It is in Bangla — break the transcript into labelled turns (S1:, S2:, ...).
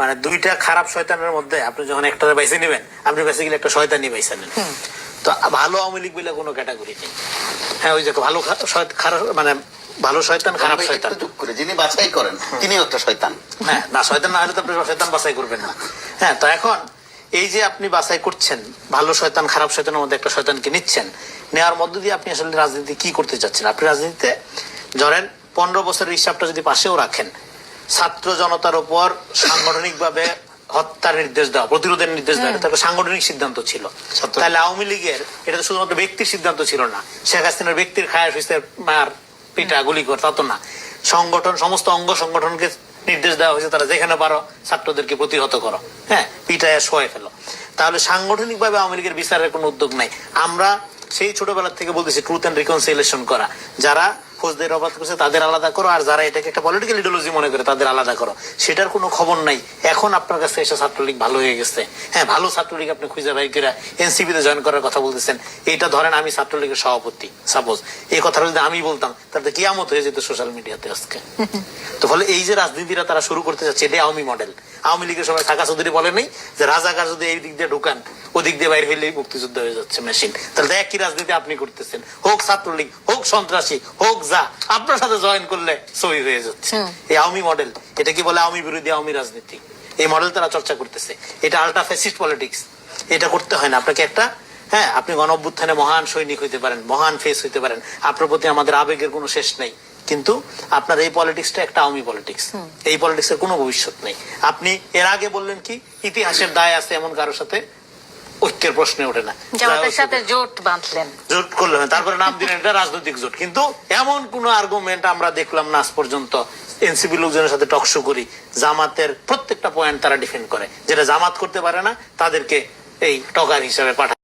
S1: মানে দুইটা খারাপ শয়তানের মধ্যে আপনি যখন একটা বাইসে নেবেন, আপনি বেসিক্যালি একটা শয়তানি বাইসে নেন। তো ভালো আওয়ামী লীগ বলে কোনো ক্যাটাগরি নেই। হ্যাঁ, ওই যে ভালো খারাপ মানে ভালো শয়তান খারাপ শয়তান
S2: যোগ করে যিনি বাছাই করেন তিনিও একটা শয়তান।
S1: হ্যাঁ, না শয়তান না হলে তো আপনি শয়তান বাছাই করবেন না। হ্যাঁ, তো এখন এই যে আপনি বাছাই করছেন, ভালো শয়তান খারাপ শয়তানের মধ্যে একটা শয়তানকে নিচ্ছেন, নেওয়ার মধ্য দিয়ে আপনি আসলে রাজনীতি কি করতে চাচ্ছেন? আপনি রাজনীতিতে ধরেন 15 বছরের হিসাবটা যদি পাশেও রাখেন, ছাত্র জনতার উপর সাংগঠনিকভাবে হত্যার নির্দেশ দেওয়া, প্রতিরোধের নির্দেশ দেওয়া, এটা একটা সাংগঠনিক সিদ্ধান্ত ছিল। তাহলে আওয়ামী লীগের এটা তো শুধুমাত্র ব্যক্তির সিদ্ধান্ত ছিল না, শেখ হাসিনার ব্যক্তির খায় হইছে মার পিটা গুলি কর, তা তো না। সংগঠন, সমস্ত অঙ্গ সংগঠনকে নির্দেশ দেওয়া হয়েছে তারা যেখানে পারো ছাত্রদেরকে প্রতিহত করো, হ্যাঁ, পিটায় শোয়ে ফেলো। তাহলে সাংগঠনিক ভাবে আওয়ামী লীগের বিচারের কোনো উদ্যোগ নাই। আমরা সেই ছোটবেলা থেকে বলতেছি ট্রুথ এন্ড রিকনসিলিয়েশন করা, যারা ফৌজদারি অপরাধ করছে তাদের আলাদা করো, আর যারা এটাকে একটা পলিটিক্যাল ইডিওলজি মনে করে তাদের আলাদা করো। সেটার কোনো খবর নাই। এখন আপনার কাছে এসে ছাত্রলীগ ভালো হয়ে গেছে, হ্যাঁ, ভালো ছাত্রলীগ আপনি খুঁজে বাই করে এনসিপি তে জয়েন করার কথা বলতেছেন। এইটা ধরেন আমি ছাত্রলীগের সভাপতি, সাপোজ এই কথাটা যদি আমি বলতাম তাহলে কিয়ামত হয়ে যেত সোশ্যাল মিডিয়াতে আজকে। তো ফলে এই যে রাজনীতিটা তারা শুরু করতে চাচ্ছে, এটাই আওয়ামী মডেল। আওয়ামী লীগের সবাই কাকা চৌধুরী বলে নেই যে রাজাকার যদি এই দিক দিয়ে ঢুকান, ওদিক দিয়ে বাইরে হইলেই মুক্তিযুদ্ধ হয়ে যাচ্ছে মেশিন। তাহলে একই রাজনীতি আপনি করতেছেন, হোক ছাত্রলীগ, হোক সন্ত্রাসী, হোক যা, আপনার সাথে জয়েন করলে সই হয়ে যাচ্ছে। এই আওয়ামী মডেল, এটা কি বলে আওয়ামী বিরোধী আওয়ামী রাজনীতি। এই মডেল তারা চর্চা করতেছে। এটা আল্ট্রা ফ্যাসিস্ট পলিটিক্স। এটা করতে হয় না আপনাকে একটা, হ্যাঁ, আপনি গণ অভ্যুত্থানে মহান সৈনিক হইতে পারেন, মহান ফেস হইতে পারেন, আপনার প্রতি আমাদের আবেগের কোনো শেষ নেই, কিন্তু আপনার এই পলিটিক্সটা একটা আওয়ামী পলিটিক্স। এই পলিটিক্সের কোনো ভবিষ্যৎ নেই। আপনি এর আগে বললেন কি ইতিহাসের দায় আছে এমন কারোর সাথে ঐক্যের প্রশ্নে ওঠে না,
S3: জামাতের সাথে জোট বাঁধলেন,
S1: জোট করলেন, তারপরে নাম দিলেন এটা রাজনৈতিক জোট। কিন্তু এমন কোন আর্গুমেন্ট আমরা দেখলাম না আজ পর্যন্ত। এনসিপি লোকজনের সাথে টকশো করি, জামাতের প্রত্যেকটা পয়েন্ট তারা ডিফেন্ড করে, যেটা জামাত করতে পারে না তাদেরকে এই টকার হিসাবে পাঠায়।